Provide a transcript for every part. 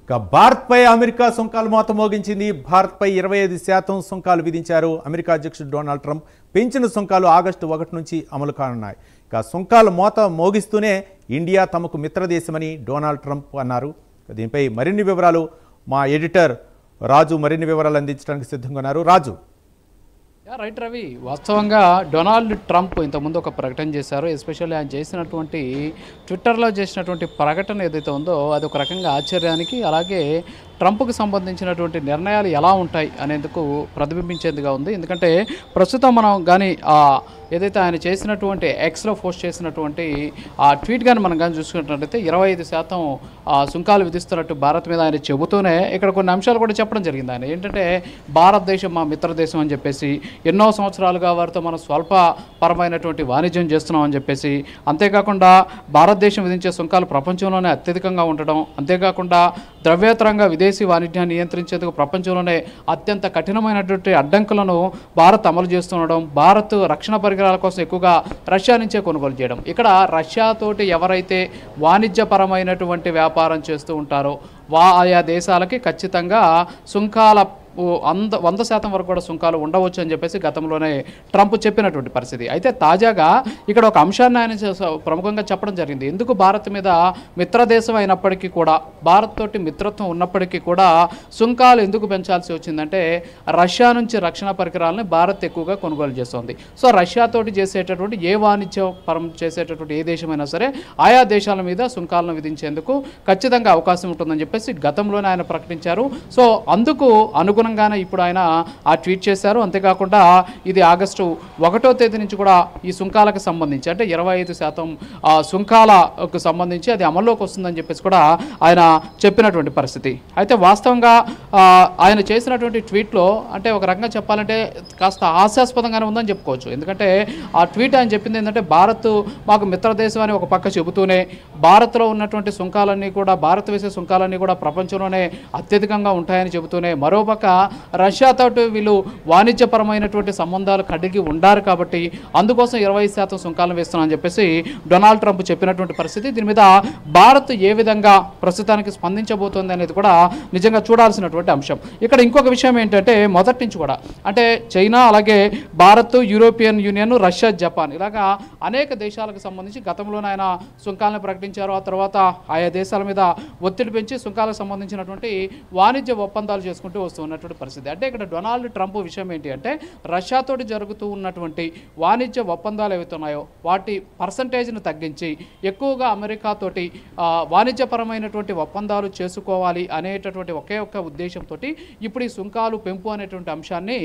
ఇక భారత్పై అమెరికా సుంకాలు మోత మోగించింది. భారత్పై 25% సుంకాలు విధించారు అమెరికా అధ్యక్షుడు డొనాల్డ్ ట్రంప్. పెంచిన సుంకాలు ఆగస్టు 1 నుంచి అమలు కానున్నాయి. ఇక సుంకాల మోత మోగిస్తూనే ఇండియా తమకు మిత్రదేశమని డొనాల్డ్ ట్రంప్ అన్నారు. దీనిపై మరిన్ని వివరాలు మా ఎడిటర్ రాజు మరిన్ని వివరాలు అందించడానికి సిద్ధంగా ఉన్నారు. రాజు. రైట్ రవి, వాస్తవంగా డొనాల్డ్ ట్రంప్ ఇంతకుముందు ఒక ప్రకటన చేశారు. ఎస్పెషల్లీ ఆయన చేసినటువంటి ట్విట్టర్లో చేసినటువంటి ప్రకటన ఏదైతే ఉందో అది ఒక రకంగా ఆశ్చర్యానికి, అలాగే ట్రంప్కి సంబంధించినటువంటి నిర్ణయాలు ఎలా ఉంటాయి అనేందుకు ప్రతిబింబించేదిగా ఉంది. ఎందుకంటే ప్రస్తుతం మనం కానీ ఏదైతే ఆయన చేసినటువంటి ఎక్స్లో పోస్ట్ చేసినటువంటి ఆ ట్వీట్ కానీ మనం కానీ చూసుకున్నట్లయితే 25% సుంకాలు విధిస్తున్నట్టు భారత్ మీద ఆయన చెబుతూనే ఇక్కడ కొన్ని అంశాలు కూడా చెప్పడం జరిగింది. ఆయన ఏంటంటే భారతదేశం మా మిత్రదేశం అని చెప్పేసి, ఎన్నో సంవత్సరాలుగా వారితో మనం స్వల్పపరమైనటువంటి వాణిజ్యం చేస్తున్నాం అని చెప్పేసి, అంతేకాకుండా భారతదేశం విధించే సుంకాలు ప్రపంచంలోనే అత్యధికంగా ఉండడం, అంతేకాకుండా ద్రవ్యేతరంగా విదేశీ వాణిజ్యాన్ని నియంత్రించేందుకు ప్రపంచంలోనే అత్యంత కఠినమైనటువంటి అడ్డంకులను భారత్ అమలు చేస్తుండడం, భారత్ రక్షణ పరికరాల కోసం ఎక్కువగా రష్యా నుంచే కొనుగోలు చేయడం. ఇక్కడ రష్యాతోటి ఎవరైతే వాణిజ్యపరమైనటువంటి వ్యాపారం చేస్తూ ఉంటారో ఆయా దేశాలకి ఖచ్చితంగా సుంకాల 100% వరకు కూడా సుంకాలు ఉండవచ్చు అని చెప్పేసి గతంలోనే ట్రంప్ చెప్పినటువంటి పరిస్థితి. అయితే తాజాగా ఇక్కడ ఒక అంశాన్ని ఆయన ప్రముఖంగా చెప్పడం జరిగింది. ఎందుకు భారత్ మీద మిత్రదేశం అయినప్పటికీ కూడా, భారత్ తోటి మిత్రత్వం ఉన్నప్పటికీ కూడా సుంకాలు ఎందుకు పెంచాల్సి వచ్చిందంటే రష్యా నుంచి రక్షణ పరికరాలని భారత్ ఎక్కువగా కొనుగోలు చేస్తుంది. సో రష్యాతోటి చేసేటటువంటి ఏ వాణిజ్యపరం చేసేటటువంటి ఏ దేశమైనా సరే ఆయా దేశాల మీద సుంకాలను విధించేందుకు ఖచ్చితంగా అవకాశం ఉంటుందని చెప్పేసి గతంలోనే ఆయన ప్రకటించారు. సో అందుకు అనుగుణంగానే ఇప్పుడు ఆయన ఆ ట్వీట్ చేశారు. అంతేకాకుండా ఇది ఆగస్టు 1వ తేదీ నుంచి కూడా ఈ సుంకాలకు సంబంధించి అంటే 25% సుంకాలకు సంబంధించి అది అమల్లోకి వస్తుందని చెప్పేసి కూడా ఆయన చెప్పినటువంటి పరిస్థితి. అయితే వాస్తవంగా ఆయన చేసినటువంటి ట్వీట్లో అంటే ఒక రకంగా చెప్పాలంటే కాస్త హాస్యాస్పదంగానే ఉందని చెప్పుకోవచ్చు. ఎందుకంటే ఆ ట్వీట్ ఆయన చెప్పింది ఏంటంటే భారత్ మాకు మిత్రదేశం అని ఒక పక్క చెబుతూనే భారత్లో ఉన్నటువంటి సుంకాలన్నీ కూడా, భారత్ వేసే సుంకాలన్నీ కూడా ప్రపంచంలోనే అత్యధికంగా ఉంటాయని చెబుతూనే, మరోపక్క రష్యాతో వీళ్ళు వాణిజ్యపరమైనటువంటి సంబంధాలు కడిగి ఉండారు కాబట్టి అందుకోసం 25% సుంకాలను వేస్తున్నామని చెప్పేసి డొనాల్డ్ ట్రంప్ చెప్పినటువంటి పరిస్థితి. దీని మీద భారత్ ఏ విధంగా ప్రస్తుతానికి స్పందించబోతోంది అనేది కూడా నిజంగా చూడాల్సినటువంటి అంశం. ఇక్కడ ఇంకొక విషయం ఏంటంటే మొదటి నుంచి కూడా అంటే చైనా, అలాగే Bharat, European union, Russia, Japan ఇలాగా అనేక దేశాలకు సంబంధించి గతంలోనే ఆయన సుంకాలను ప్రకటించారు. ఆ తర్వాత ఆయా దేశాల మీద ఒత్తిడి పెంచి సుంకాలకు సంబంధించినటువంటి వాణిజ్య ఒప్పందాలు చేసుకుంటూ వస్తున్నటువంటి పరిస్థితి. అంటే ఇక్కడ డొనాల్డ్ ట్రంప్ విషయం ఏంటి అంటే రష్యాతోటి జరుగుతూ ఉన్నటువంటి వాణిజ్య ఒప్పందాలు ఏవైతే ఉన్నాయో వాటి పర్సంటేజ్ను తగ్గించి ఎక్కువగా అమెరికాతోటి వాణిజ్యపరమైనటువంటి ఒప్పందాలు చేసుకోవాలి అనేటటువంటి ఒకే ఒక్క ఉద్దేశంతో ఇప్పుడు ఈ సుంకాలు పెంపు అనేటువంటి అంశాన్ని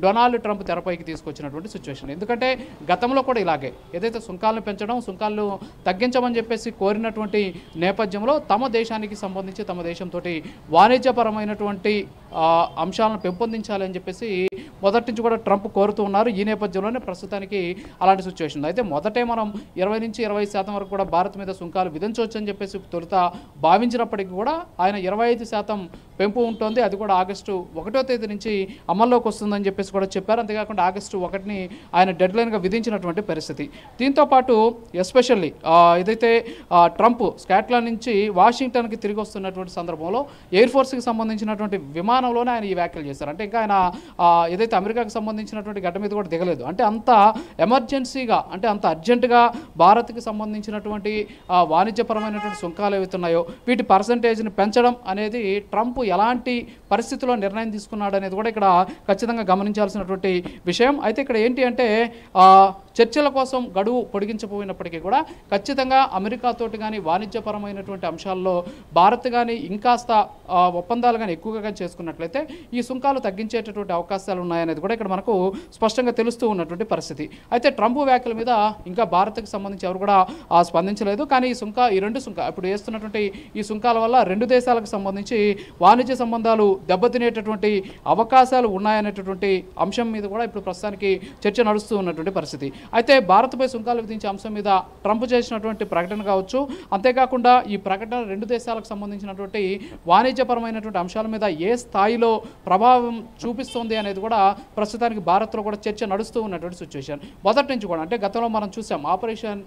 డొనాల్డ్ ట్రంప్ తెరపైకి తీసుకొచ్చినటువంటి సిచ్యువేషన్. ఎందుకంటే గతంలో కూడా ఇలాగే ఏదైతే సుంకాలను పెంచడం, సుంకాలను తగ్గించమని చెప్పేసి కోరినటువంటి నేపథ్యంలో తమ దేశానికి సంబంధించి తమ దేశంతో వాణిజ్యపరమైనటువంటి అంశాలను పెంపొందించాలి అని చెప్పేసి మొదటి నుంచి కూడా ట్రంప్ కోరుతూ ఉన్నారు. ఈ నేపథ్యంలోనే ప్రస్తుతానికి అలాంటి సిచ్యువేషన్. అయితే మొదటే మనం 20 నుంచి 25% వరకు కూడా భారత్ మీద సుంకాలు విధించవచ్చు అని చెప్పేసి తొలుత భావించినప్పటికీ కూడా ఆయన 25% పెంపు ఉంటుంది. అది కూడా ఆగస్టు 1వ తేదీ నుంచి అమల్లోకి వస్తుందని చెప్పేసి కూడా చెప్పారు. అంతేకాకుండా ఆగస్టు 1ని ఆయన డెడ్లైన్గా విధించినటువంటి పరిస్థితి. దీంతోపాటు ఎస్పెషల్లీ ఏదైతే ట్రంప్ స్కాట్లాండ్ నుంచి వాషింగ్టన్కి తిరిగి వస్తున్నటువంటి సందర్భంలో ఎయిర్ ఫోర్స్కి సంబంధించినటువంటి విమానంలోనే ఆయన ఈ వ్యాఖ్యలు చేశారు. అంటే ఇంకా ఆయన ఏదైతే అమెరికాకు సంబంధించినటువంటి గడ్డ మీద కూడా దిగలేదు. అంటే అంత ఎమర్జెన్సీగా, అంటే అంత అర్జెంటుగా భారత్కి సంబంధించినటువంటి వాణిజ్యపరమైనటువంటి సుంకాలు ఏవైతున్నాయో వీటి పర్సంటేజ్ని పెంచడం అనేది ట్రంప్ ఎలాంటి పరిస్థితుల్లో నిర్ణయం తీసుకున్నాడు అనేది కూడా ఇక్కడ ఖచ్చితంగా గమనించాల్సినటువంటి విషయం. అయితే ఇక్కడ ఏంటి అంటే చర్చల కోసం గడువు పొడిగించబోయినప్పటికీ కూడా ఖచ్చితంగా అమెరికాతోటి కానీ వాణిజ్యపరమైనటువంటి అంశాల్లో భారత్ కానీ ఇంకాస్త ఒప్పందాలు కానీ ఎక్కువగా చేసుకున్నట్లయితే ఈ సుంకాలు తగ్గించేటటువంటి అవకాశాలు ఉన్నాయనేది కూడా ఇక్కడ మనకు స్పష్టంగా తెలుస్తూ ఉన్నటువంటి పరిస్థితి. అయితే ట్రంప్ వ్యాఖ్యల మీద ఇంకా భారత్కి సంబంధించి ఎవరు కూడా స్పందించలేదు. కానీ ఈ రెండు ఇప్పుడు వేస్తున్నటువంటి ఈ సుంకాల వల్ల రెండు దేశాలకు సంబంధించి వాణిజ్య సంబంధాలు దెబ్బతినేటటువంటి అవకాశాలు ఉన్నాయనేటటువంటి అంశం మీద కూడా ఇప్పుడు ప్రస్తుతానికి చర్చ నడుస్తూ ఉన్నటువంటి పరిస్థితి. అయితే భారత్పై సుంకాలు విధించే అంశం మీద ట్రంప్ చేసినటువంటి ప్రకటన కావచ్చు, అంతేకాకుండా ఈ ప్రకటన రెండు దేశాలకు సంబంధించినటువంటి వాణిజ్యపరమైనటువంటి అంశాల మీద ఏ స్థాయిలో ప్రభావం చూపిస్తుంది అనేది కూడా ప్రస్తుతానికి భారత్లో కూడా చర్చ నడుస్తూ ఉన్నటువంటి సిచ్యువేషన్. మొదటి నుంచి కూడా అంటే గతంలో మనం చూసాం ఆపరేషన్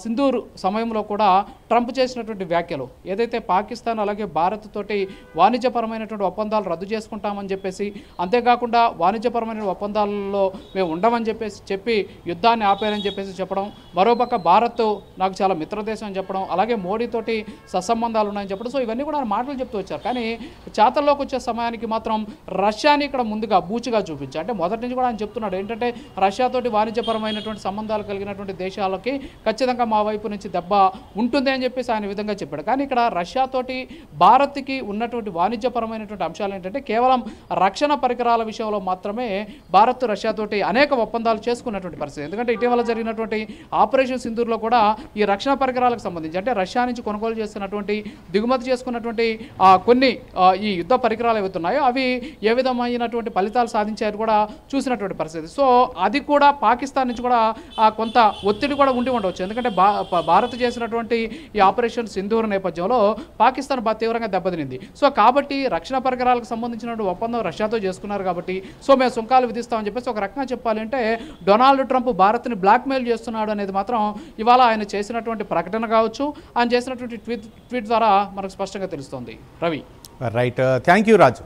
సింధూర్ సమయంలో కూడా ట్రంప్ చేసినటువంటి వ్యాఖ్యలు ఏదైతే పాకిస్తాన్ అలాగే భారత్ తోటి వాణిజ్యపరమైనటువంటి ఒప్పందాలు రద్దు చేసుకుంటామని చెప్పేసి, అంతేకాకుండా వాణిజ్యపరమైన ఒప్పందాలలో మేము ఉండమని చెప్పి యుద్ధాన్ని ఆపేయాలని చెప్పేసి చెప్పడం, మరోపక్క భారత్ నాకు చాలా మిత్రదేశం అని చెప్పడం, అలాగే మోడీతోటి సత్సంబంధాలు ఉన్నాయని చెప్పడం. సో ఇవన్నీ కూడా మాటలు చెప్తూ వచ్చారు. కానీ చేతల్లోకి వచ్చే సమయానికి మాత్రం రష్యాని ఇక్కడ ముందుగా బూచిగా చూపించారు. అంటే మొదటి నుంచి కూడా ఆయన చెప్తున్నాడు ఏంటంటే రష్యాతోటి వాణిజ్యపరమైనటువంటి సంబంధాలు కలిగినటువంటి దేశాలకి ఖచ్చితంగా మా వైపు నుంచి దెబ్బ ఉంటుంది అని చెప్పేసి ఆయన విధంగా చెప్పాడు. కానీ ఇక్కడ రష్యాతోటి భారత్కి ఉన్నటువంటి వాణిజ్యపరమైనటువంటి అంశాలు ఏంటంటే కేవలం రక్షణ పరికరాల విషయంలో మాత్రమే భారత్ రష్యాతోటి అనేక ఒప్పందాలు చేసుకున్నటువంటి పరిస్థితి. ఎందుకంటే ఇటీవల జరిగినటువంటి ఆపరేషన్ సింధూర్లో కూడా ఈ రక్షణ పరికరాలకు సంబంధించి అంటే రష్యా నుంచి కొనుగోలు చేస్తున్నటువంటి దిగుమతి చేసుకున్నటువంటి కొన్ని ఈ యుద్ధ పరికరాలు ఏవైతున్నాయో అవి ఏ విధమైనటువంటి ఫలితాలు సాధించారు కూడా చూసినటువంటి పరిస్థితి. సో అది కూడా పాకిస్తాన్ నుంచి కూడా కొంత ఒత్తిడి కూడా ఉండి ఉండవచ్చు. ఎందుకంటే భారత్ చేసినటువంటి ఈ ఆపరేషన్ సింధూర్ నేపథ్యంలో పాకిస్తాన్ తీవ్రంగా దెబ్బతినింది. సో కాబట్టి రక్షణ పరికరాలకు సంబంధించినటువంటి ఒప్పందం రష్యాతో చేసుకున్నారు కాబట్టి సో మేము సుంకాలు విధిస్తామని చెప్పేసి ఒక రకంగా చెప్పాలంటే డొనాల్డ్ ట్రంప్ భారత్ని బ్లాక్మెయిల్ చేస్తున్నాడు అనేది మాత్రం ఇవాళ ఆయన చేసినటువంటి ప్రకటన కావచ్చు, ఆయన చేసినటువంటి ట్వీట్ ద్వారా మనకు స్పష్టంగా తెలుస్తోంది. Ravi right, thank you Raju.